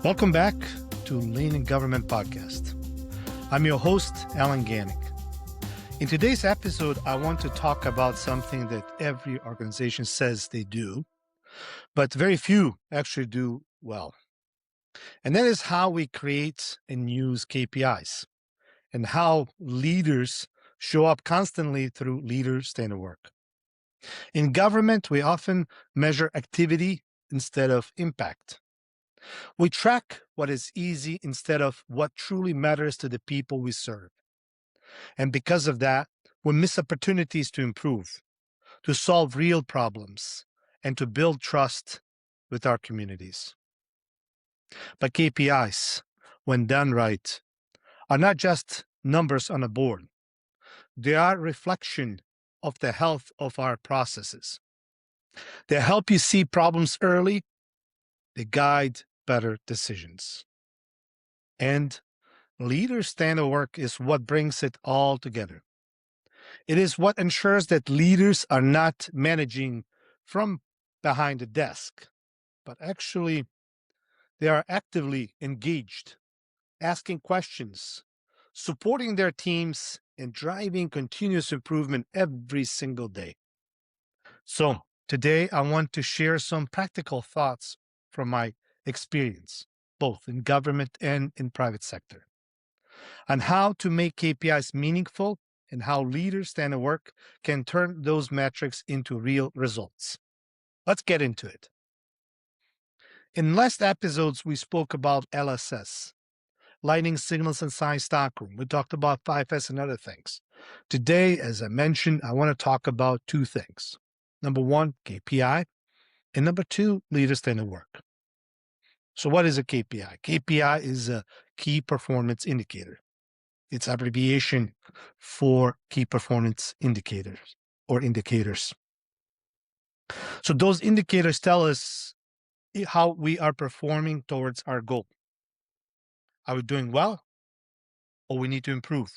Welcome back to Lean in Government Podcast. I'm your host, Alan Gannick. In today's episode, I want to talk about something that every organization says they do, but very few actually do well. And that is how we create and use KPIs and how leaders show up constantly through leader standard work. In government, we often measure activity instead of impact. We track what is easy instead of what truly matters to the people we serve. And because of that, we miss opportunities to improve, to solve real problems, and to build trust with our communities. But KPIs, when done right, are not just numbers on a board. They are a reflection of the health of our processes. They help you see problems early. They guide better decisions. And leader standard work is what brings it all together. It is what ensures that leaders are not managing from behind the desk, but actually they are actively engaged, asking questions, supporting their teams, and driving continuous improvement every single day. So today I want to share some practical thoughts from my experience, both in government and in private sector, on how to make KPIs meaningful and how leaders standard work can turn those metrics into real results. Let's get into it. In last episodes, we spoke about LSS, lighting signals and signs stockroom. We talked about 5S and other things. Today, as I mentioned, I want to talk about two things. Number one, KPI, and number two, leader standard work. So what is a KPI? KPI is a key performance indicator. It's abbreviation for key performance indicators or indicators. So those indicators tell us how we are performing towards our goal. Are we doing well or we need to improve?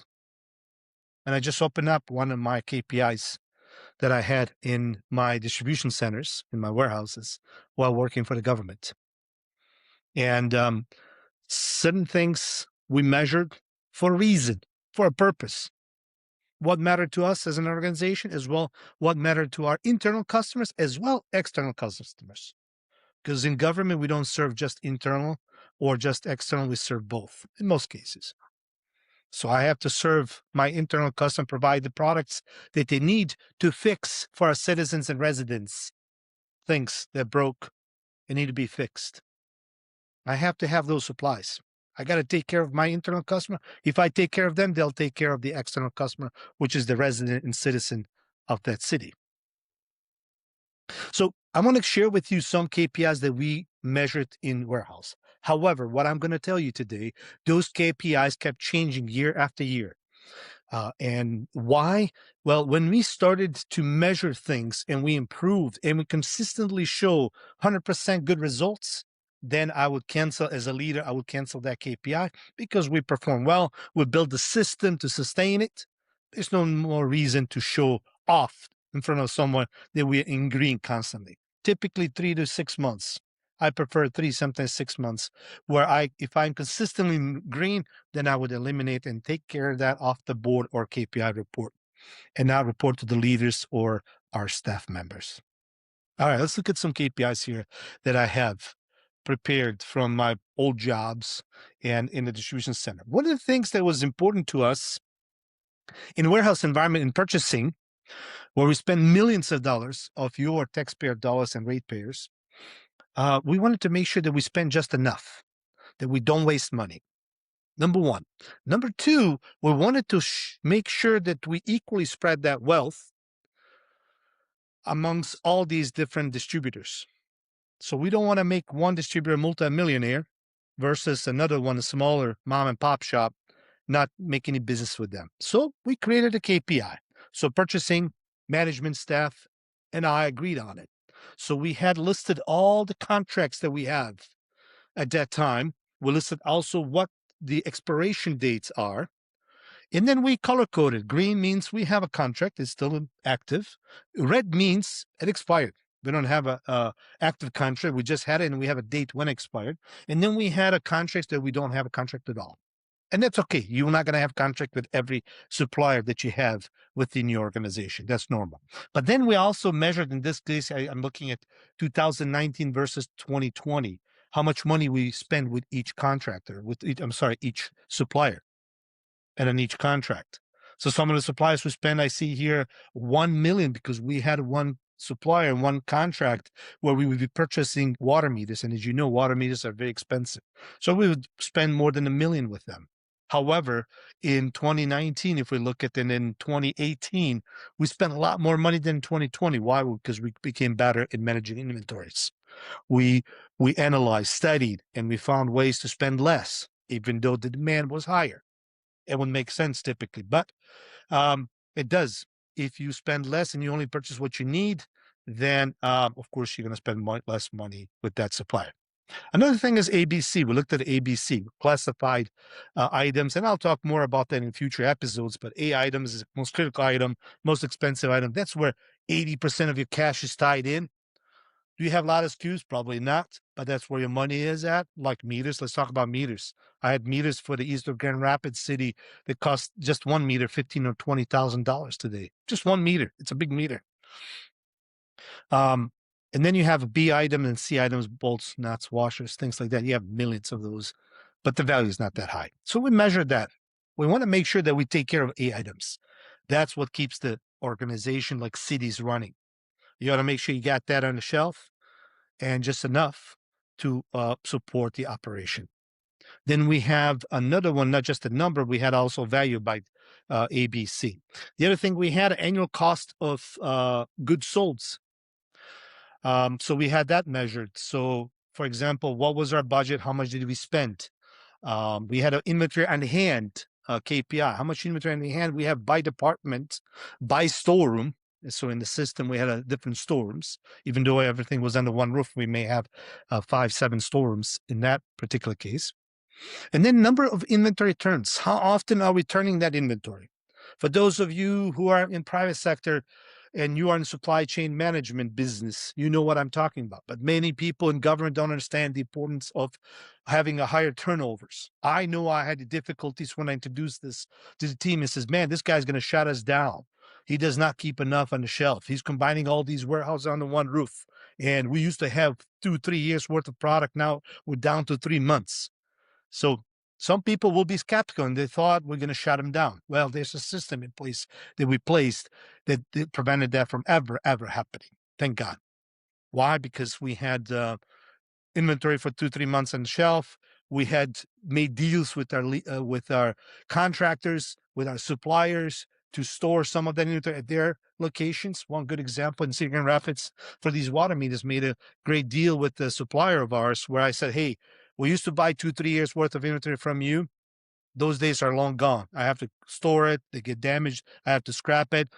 And I just opened up one of my KPIs that I had in my distribution centers, in my warehouses, while working for the government. And certain things we measured for a reason, for a purpose. What mattered to us as an organization, as well what mattered to our internal customers, as well external customers. Because in government, we don't serve just internal or just external, we serve both in most cases. So I have to serve my internal customer, provide the products that they need to fix for our citizens and residents, things that broke and need to be fixed. I have to have those supplies. I got to take care of my internal customer. If I take care of them, they'll take care of the external customer, which is the resident and citizen of that city. So I want to share with you some KPIs that we measured in warehouse. However, what I'm going to tell you today, those KPIs kept changing year after year. And why? Well, when we started to measure things and we improved and we consistently show 100% good results, then I would cancel as a leader, I would cancel that KPI because we perform well. We build the system to sustain it. There's no more reason to show off in front of someone that we're in green constantly. Typically 3 to 6 months. I prefer 3, sometimes 6 months, where if I'm consistently in green, then I would eliminate and take care of that off the board or KPI report and not report to the leaders or our staff members. All right, let's look at some KPIs here that I have prepared from my old jobs and in the distribution center. One of the things that was important to us in warehouse environment and purchasing, where we spend millions of dollars of your taxpayer dollars and ratepayers, we wanted to make sure that we spend just enough, that we don't waste money. Number one. Number two, we wanted to make sure that we equally spread that wealth amongst all these different distributors. So we don't want to make one distributor multimillionaire versus another one, a smaller mom and pop shop, not make any business with them. So we created a KPI. So purchasing, management staff, and I agreed on it. So we had listed all the contracts that we have at that time. We listed also what the expiration dates are. And then we color coded. Green means we have a contract, it's still active. Red means it expired. We don't have a active contract. We just had it and we have a date when it expired. And then we had a contract that we don't have a contract at all. And that's okay. You're not going to have contract with every supplier that you have within your organization. That's normal. But then we also measured, in this case, I'm looking at 2019 versus 2020, how much money we spend with each contractor, each supplier and on each contract. So some of the suppliers we spend, I see here 1 million because we had one supplier, one contract where we would be purchasing water meters. And as you know, water meters are very expensive. So we would spend more than 1 million with them. However, in 2019, if we look at it, in 2018, we spent a lot more money than 2020. Why? Because we became better in managing inventories. We analyzed, studied, and we found ways to spend less, even though the demand was higher. It would make sense typically, but it does. If you spend less and you only purchase what you need, then of course you're going to spend less money with that supplier. Another thing is ABC. We looked at ABC, classified items, and I'll talk more about that in future episodes. But A items is the most critical item, most expensive item. That's where 80% of your cash is tied in. Do you have a lot of SKUs? Probably not, but that's where your money is at. Like meters. Let's talk about meters. I had meters for the east of Grand Rapids City that cost just one meter, $15,000 or $20,000 today. Just one meter. It's a big meter. And then you have B items and C items, bolts, nuts, washers, things like that. You have millions of those, but the value is not that high. So we measured that. We want to make sure that we take care of A items. That's what keeps the organization, like cities, running. You got to make sure you got that on the shelf and just enough to support the operation. Then we have another one, not just a number, we had also value by ABC. The other thing, we had annual cost of goods sold. So we had that measured. So, for example, what was our budget? How much did we spend? We had an inventory on hand, KPI. How much inventory on hand we have by department, by storeroom. So in the system, we had different storerooms. Even though everything was under one roof, we may have 5, 7 storerooms in that particular case. And then number of inventory turns. How often are we turning that inventory? For those of you who are in private sector and you are in supply chain management business, you know what I'm talking about. But many people in government don't understand the importance of having a higher turnovers. I know I had the difficulties when I introduced this to the team and says, man, this guy's going to shut us down. He does not keep enough on the shelf. He's combining all these warehouses under one roof. And we used to have 2-3 years worth of product. Now we're down to 3 months. So some people will be skeptical and they thought we're going to shut them down. Well, there's a system in place that we placed that prevented that from ever happening. Thank God. Why? Because we had inventory for 2-3 months on the shelf. We had made deals with our contractors, with our suppliers to store some of that inventory at their locations. One good example in Cedar Rapids for these water meters, made a great deal with the supplier of ours where I said, hey, we used to buy 2-3 years worth of inventory from you. Those days are long gone. I have to store it. They get damaged. I have to scrap it.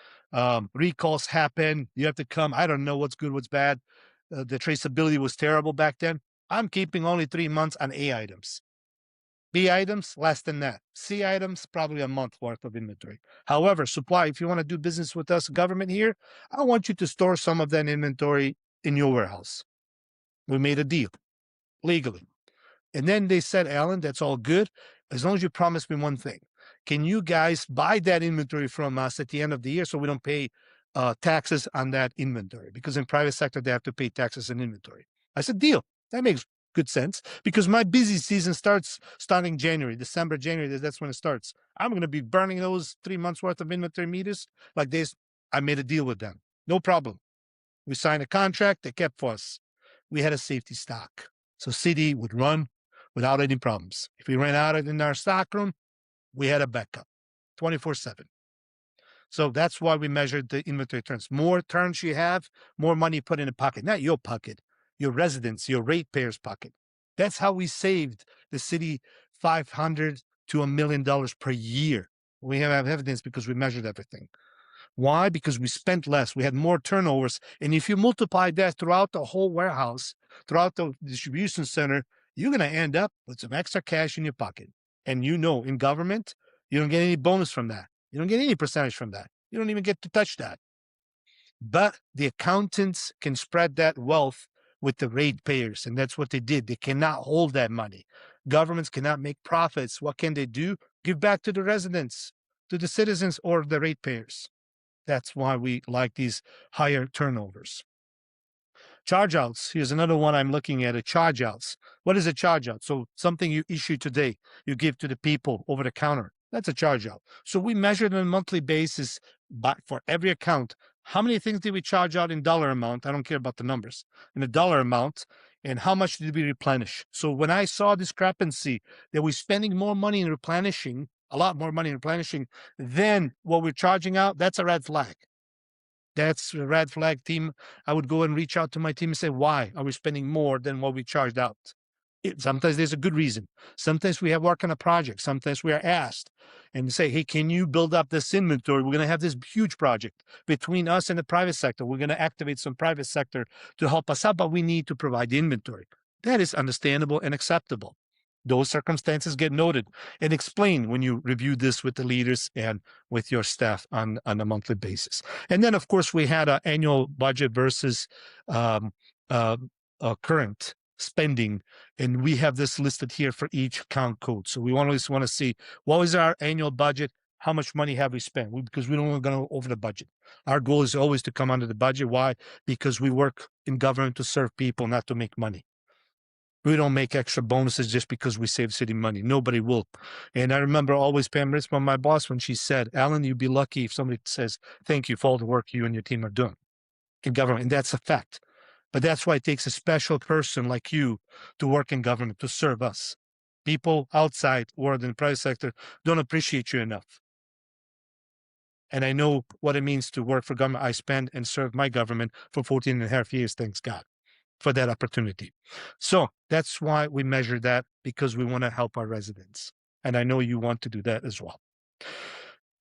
Recalls happen. You have to come. I don't know what's good, what's bad. The traceability was terrible back then. I'm keeping only 3 months on A items. B items, less than that. C items, probably a month worth of inventory. However, supply, if you want to do business with us, government here, I want you to store some of that inventory in your warehouse. We made a deal legally. And then they said, Alan, that's all good, as long as you promise me one thing. Can you guys buy that inventory from us at the end of the year so we don't pay taxes on that inventory? Because in private sector, they have to pay taxes on inventory. I said, deal. That makes good sense because my busy season starting January, December, January. That's when it starts. I'm going to be burning those 3 months worth of inventory meters like this. I made a deal with them. No problem. We signed a contract. They kept for us. We had a safety stock. So city would run without any problems. If we ran out of it in our stock room, we had a backup 24/7. So that's why we measured the inventory turns. More turns you have, more money you put in a pocket, not your pocket, your residents, your ratepayers' pocket. That's how we saved the city $500 to $1 million per year. We have evidence because we measured everything. Why? Because we spent less. We had more turnovers. And if you multiply that throughout the whole warehouse, throughout the distribution center, you're going to end up with some extra cash in your pocket. And you know, in government, you don't get any bonus from that. You don't get any percentage from that. You don't even get to touch that. but the accountants can spread that wealth with the ratepayers, and that's what they did. They cannot hold that money. Governments cannot make profits. What can they do? Give back to the residents, to the citizens, or the ratepayers. That's why we like these higher turnovers. Charge outs. Here's another one I'm looking at, charge outs. What is a charge out? So something you issue today, you give to the people over the counter. That's a charge out. So we measure it on a monthly basis for every account. How many things did we charge out in dollar amount? I don't care about the numbers. In a dollar amount, and how much did we replenish? So when I saw discrepancy that we're spending more money in replenishing, a lot more money in replenishing than what we're charging out, that's a red flag. That's a red flag, team. I would go and reach out to my team and say, why are we spending more than what we charged out? Sometimes there's a good reason. Sometimes we have work on a project. Sometimes we are asked and say, hey, can you build up this inventory? We're going to have this huge project between us and the private sector. We're going to activate some private sector to help us out, but we need to provide the inventory. That is understandable and acceptable. Those circumstances get noted and explained when you review this with the leaders and with your staff on a monthly basis. And then, of course, we had an annual budget versus current spending, and we have this listed here for each account code. So we always want to see what is our annual budget, how much money have we spent, because we don't want to go over the budget. Our goal is always to come under the budget. Why? Because we work in government to serve people, not to make money. We don't make extra bonuses just because we save city money. Nobody will. And I remember always Pam Ritzman, my boss, when she said, Alan, you'd be lucky if somebody says, thank you for all the work you and your team are doing in government. And that's a fact. But that's why it takes a special person like you to work in government, to serve us. People outside or in the private sector don't appreciate you enough. And I know what it means to work for government. I spent and served my government for 14 and a half years, thanks God, for that opportunity. So that's why we measure that, because we want to help our residents. And I know you want to do that as well.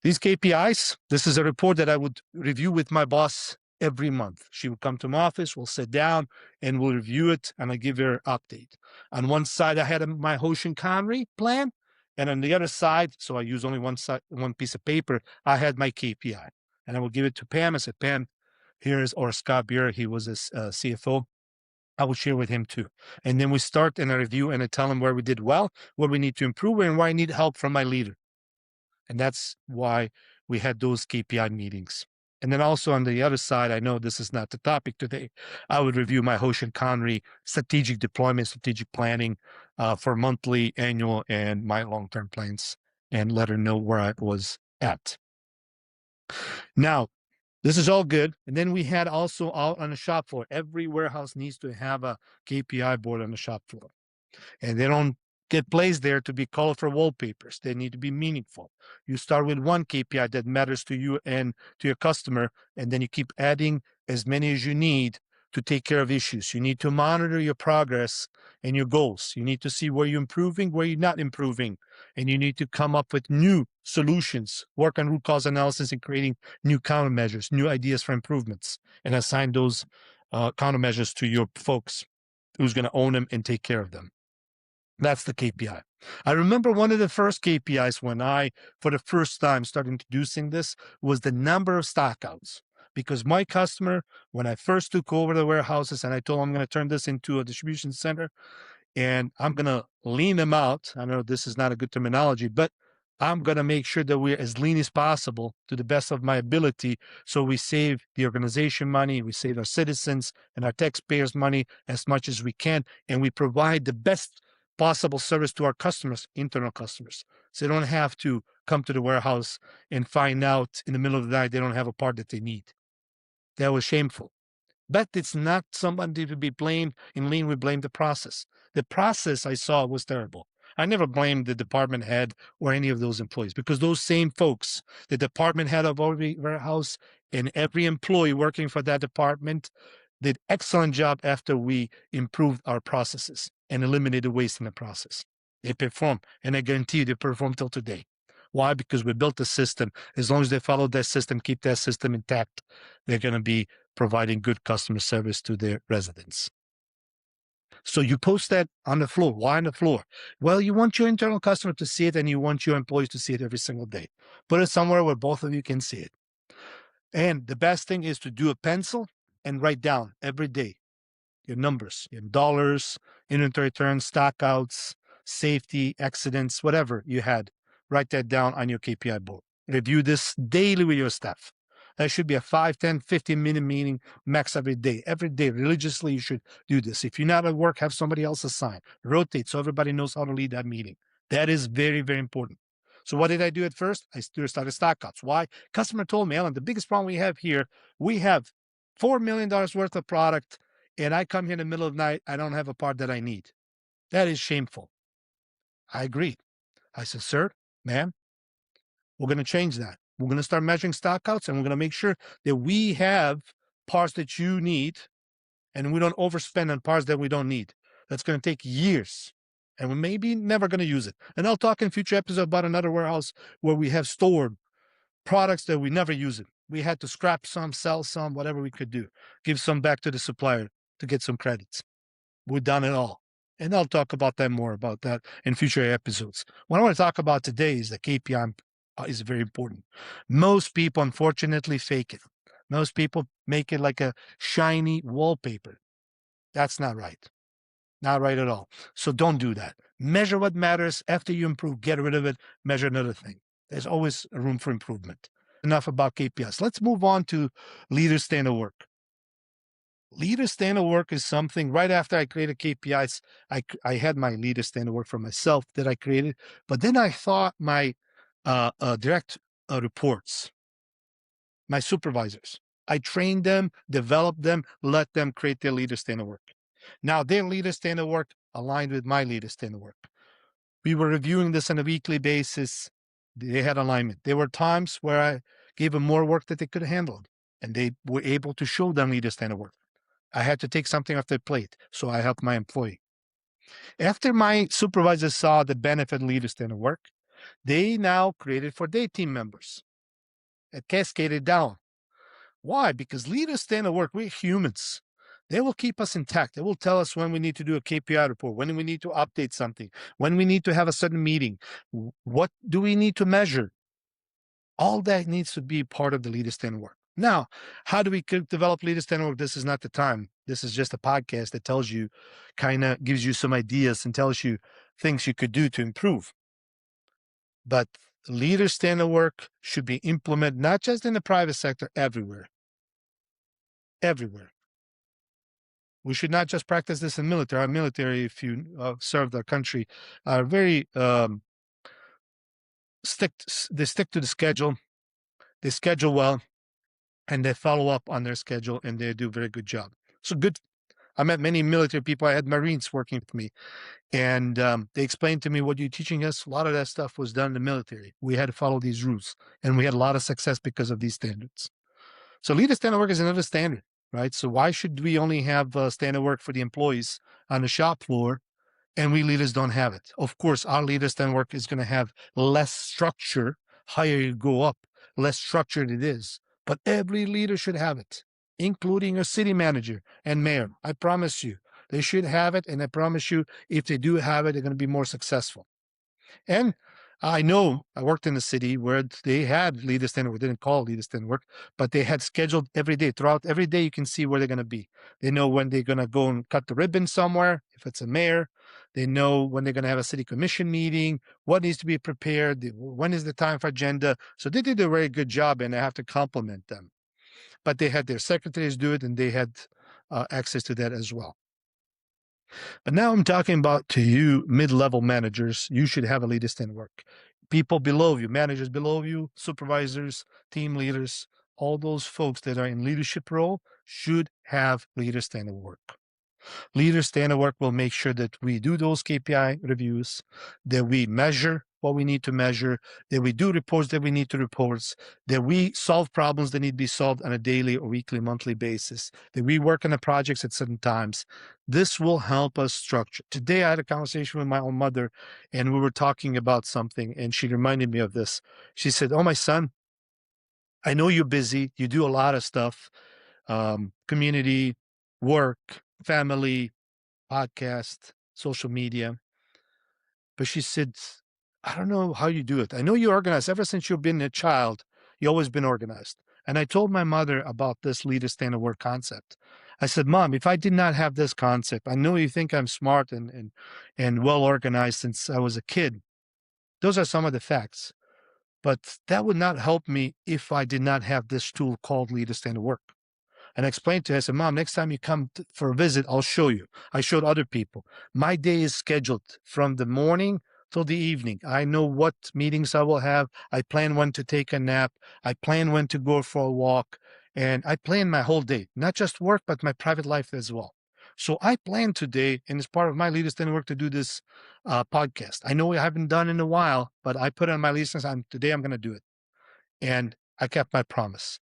These KPIs, this is a report that I would review with my boss every month. She would come to my office, we'll sit down and we'll review it, and I give her an update. On one side, I had my Hoshin Connery plan, and on the other side, so I use only one piece of paper, I had my KPI. And I will give it to Pam. I said, Pam, here's, or Scott Beer, he was a CFO. I will share with him too. And then we start in a review, and I tell him where we did well, where we need to improve, and where I need help from my leader. And that's why we had those KPI meetings. And then also on the other side, I know this is not the topic today, I would review my Hoshin Connery strategic deployment, strategic planning for monthly, annual, and my long-term plans, and let her know where I was at. Now, this is all good. And then we had also out on the shop floor. Every warehouse needs to have a KPI board on the shop floor. And they don't get placed there to be colorful wallpapers. They need to be meaningful. You start with one KPI that matters to you and to your customer, and then you keep adding as many as you need to take care of issues. You need to monitor your progress and your goals. You need to see where you're improving, where you're not improving, and you need to come up with new solutions, work on root cause analysis and creating new countermeasures, new ideas for improvements, and assign those countermeasures to your folks who's going to own them and take care of them. That's the KPI. I remember one of the first KPIs when I, for the first time, started introducing this was the number of stockouts. Because my customer, when I first took over the warehouses and I told them I'm going to turn this into a distribution center and I'm going to lean them out. I know this is not a good terminology, but I'm going to make sure that we're as lean as possible to the best of my ability. So we save the organization money, we save our citizens and our taxpayers money as much as we can. And we provide the best possible service to our customers, internal customers. So they don't have to come to the warehouse and find out in the middle of the night they don't have a part that they need. That was shameful. But it's not somebody to be blamed. In lean, we blame the process. The process I saw was terrible. I never blamed the department head or any of those employees, because those same folks, the department head of every warehouse and every employee working for that department, did excellent job after we improved our processes and eliminated waste in the process. They performed, and I guarantee you they perform till today. Why? Because we built a system. As long as they follow that system, keep that system intact, they're going to be providing good customer service to their residents. So you post that on the floor. Why on the floor? Well, you want your internal customer to see it, and you want your employees to see it every single day. Put it somewhere where both of you can see it. And the best thing is to do a pencil and write down every day your numbers, your dollars, inventory turns, stockouts, safety, accidents, whatever you had. Write that down on your KPI board. Review this daily with your staff. That should be a 5, 10, 15-minute meeting max every day. Every day, religiously, you should do this. If you're not at work, have somebody else assign. Rotate so everybody knows how to lead that meeting. That is very, very important. So what did I do at first? I started stockouts. Why? Customer told me, Alan, the biggest problem we have here, we have $4 million worth of product, and I come here in the middle of the night, I don't have a part that I need. That is shameful. I agree. I said, sir, ma'am, we're going to change that. We're going to start measuring stockouts, and we're going to make sure that we have parts that you need, and we don't overspend on parts that we don't need. That's going to take years, and we maybe never going to use it. And I'll talk in future episodes about another warehouse where we have stored products that we never use it. We had to scrap some, sell some, whatever we could do, give some back to the supplier to get some credits. We've done it all. And I'll talk about that more about that in future episodes. What I want to talk about today is the KPI is very important. Most people, unfortunately, fake it. Most people make it like a shiny wallpaper. That's not right. Not right at all. So don't do that. Measure what matters. After you improve, get rid of it. Measure another thing. There's always room for improvement. Enough about KPIs. Let's move on to leaders standard work. Leader standard work is something right after I created KPIs, I had my leader standard work for myself that I created, but then I thought my direct reports, my supervisors, I trained them, developed them, let them create their leader standard work. Now their leader standard work aligned with my leader standard work. We were reviewing this on a weekly basis. They had alignment. There were times where I gave them more work that they could handle, and they were able to show them leader standard work. I had to take something off their plate, so I helped my employee. After my supervisors saw the benefit leaders standard work, they now created for their team members. It cascaded down. Why? Because leaders standard work, we're humans. They will keep us intact. They will tell us when we need to do a KPI report, when we need to update something, when we need to have a certain meeting. What do we need to measure? All that needs to be part of the leader standard work. Now, how do we develop leader standard work? This is not the time. This is just a podcast that tells you, kind of gives you some ideas and tells you things you could do to improve. But leader standard work should be implemented not just in the private sector, everywhere. Everywhere. We should not just practice this in military. Our military, if you served our country, are very they stick to the schedule. They schedule well, and they follow up on their schedule, and they do a very good job. So good. I met many military people. I had Marines working with me, and they explained to me, what you're teaching us, a lot of that stuff was done in the military. We had to follow these rules, and we had a lot of success because of these standards. So leader standard work is another standard, right? So why should we only have standard work for the employees on the shop floor, and we leaders don't have it? Of course, our leader standard work is going to have less structure. Higher you go up, less structured it is. But every leader should have it, including a city manager and mayor. I promise you, they should have it. And I promise you, if they do have it, they're going to be more successful. And I know I worked in a city where they had leader standard work. They didn't call it leader standard work, but they had scheduled every day. Throughout every day, you can see where they're going to be. They know when they're going to go and cut the ribbon somewhere, if it's a mayor. They know when they're going to have a city commission meeting, what needs to be prepared, when is the time for agenda. So they did a very good job, and I have to compliment them. But they had their secretaries do it, and they had access to that as well. But now I'm talking about to you, mid-level managers. You should have a leader standard work. People below you, managers below you, supervisors, team leaders, all those folks that are in leadership role should have leader standard work. Leader standard work will make sure that we do those KPI reviews, that we measure what we need to measure, that we do reports that we need to report, that we solve problems that need to be solved on a daily or weekly, monthly basis, that we work on the projects at certain times. This will help us structure. Today, I had a conversation with my own mother, and we were talking about something, and she reminded me of this. She said, "Oh, my son, I know you're busy. You do a lot of stuff, community, work, family, podcast, social media." But she said, "I don't know how you do it. I know you're organized. Ever since you've been a child, you've always been organized. And I told my mother about this leader standard work concept. I said, Mom, if I did not have this concept, I know you think I'm smart and well organized since I was a kid. Those are some of the facts. But that would not help me if I did not have this tool called leader standard work. And I explained to her, I said, Mom, next time you come for a visit, I'll show you. I showed other people. My day is scheduled from the morning till the evening. I know what meetings I will have. I plan when to take a nap. I plan when to go for a walk. And I plan my whole day, not just work, but my private life as well. So I plan today, and it's part of my leaders in work to do this podcast. I know I haven't done in a while, but I put it on my list and today I'm going to do it. And I kept my promise.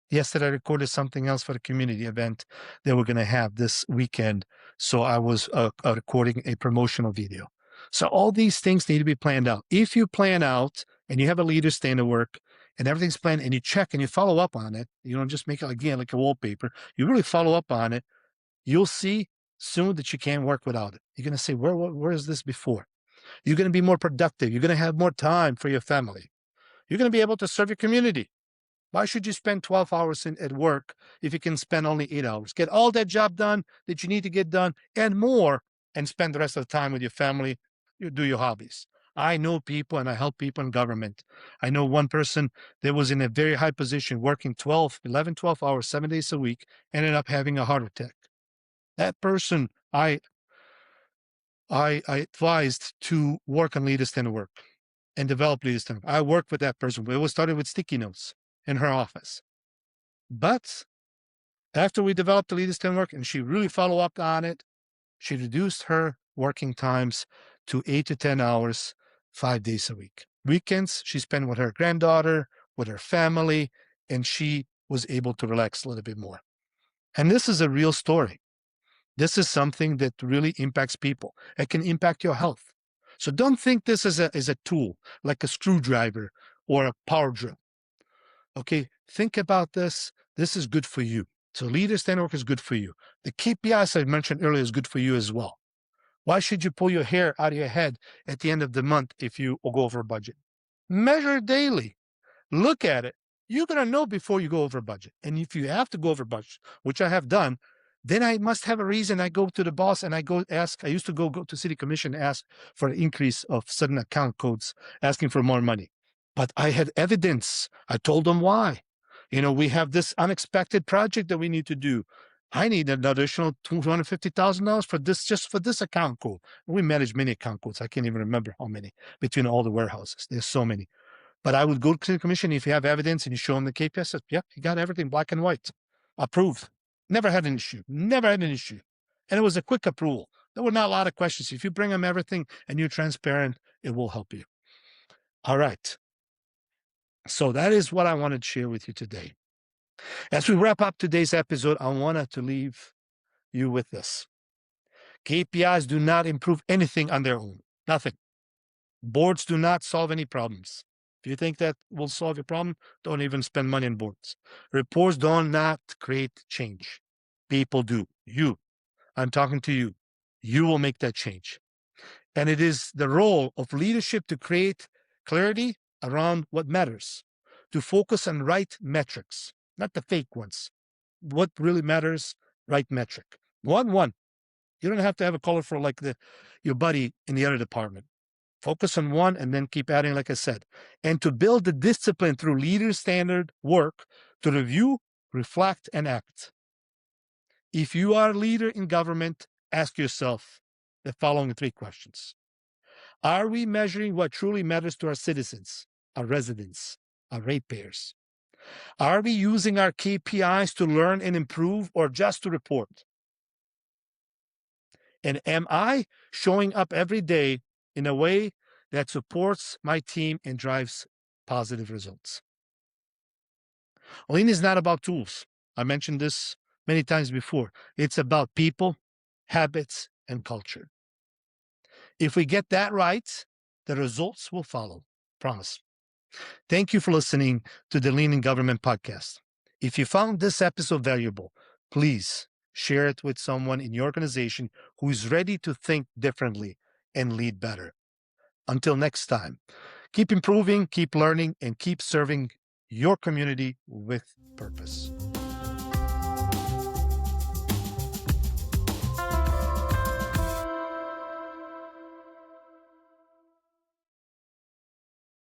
Yesterday, I recorded something else for the community event that we're going to have this weekend. So I was recording a promotional video. So all these things need to be planned out. If you plan out and you have a leader standard work and everything's planned and you check and you follow up on it, you don't just make it again like a wallpaper. You really follow up on it. You'll see soon that you can't work without it. You're going to say, where is this before? You're going to be more productive. You're going to have more time for your family. You're going to be able to serve your community. Why should you spend 12 hours at work if you can spend only 8 hours? Get all that job done that you need to get done and more, and spend the rest of the time with your family. You do your hobbies. I know people and I help people in government. I know one person that was in a very high position working 11, 12 hours, 7 days a week, ended up having a heart attack. That person I advised to work on leader standard work and develop leader standard. I worked with that person. It was started with sticky notes in her office. But after we developed the leader standard work and she really followed up on it, she reduced her working times to 8 to 10 hours, 5 days a week. Weekends, she spent with her granddaughter, with her family, and she was able to relax a little bit more. And this is a real story. This is something that really impacts people. It can impact your health. So don't think this is a tool like a screwdriver or a power drill. Okay, think about this. This is good for you. So leader standard work is good for you. The KPIs I mentioned earlier is good for you as well. Why should you pull your hair out of your head at the end of the month if you go over budget? Measure daily. Look at it. You're going to know before you go over budget. And if you have to go over budget, which I have done, then I must have a reason. I go to the boss and I go ask. I used to go to city commission, ask for an increase of certain account codes, asking for more money. But I had evidence. I told them why. We have this unexpected project that we need to do. I need an additional $250,000 for this, just for this account code. We manage many account codes. I can't even remember how many between all the warehouses. There's so many. But I would go to the commission if you have evidence and you show them the KPIs. Said, yeah, you got everything black and white. Approved. Never had an issue. Never had an issue. And it was a quick approval. There were not a lot of questions. If you bring them everything and you're transparent, it will help you. All right. So that is what I wanted to share with you today. As we wrap up today's episode, I wanted to leave you with this. KPIs do not improve anything on their own. Nothing. Boards do not solve any problems. If you think that will solve your problem, don't even spend money on boards. Reports do not create change. People do. You. I'm talking to you. You will make that change. And it is the role of leadership to create clarity around what matters, to focus on right metrics, not the fake ones. What really matters, right metric. One. You don't have to have a colorful like your buddy in the other department. Focus on one and then keep adding, like I said. And to build the discipline through leader standard work to review, reflect, and act. If you are a leader in government, ask yourself the following 3 questions. Are we measuring what truly matters to our citizens, our residents, our ratepayers? Are we using our KPIs to learn and improve or just to report? And am I showing up every day in a way that supports my team and drives positive results? Lean is not about tools. I mentioned this many times before. It's about people, habits, and culture. If we get that right, the results will follow. Promise. Thank you for listening to the Lean in Government podcast. If you found this episode valuable, please share it with someone in your organization who is ready to think differently and lead better. Until next time, keep improving, keep learning, and keep serving your community with purpose.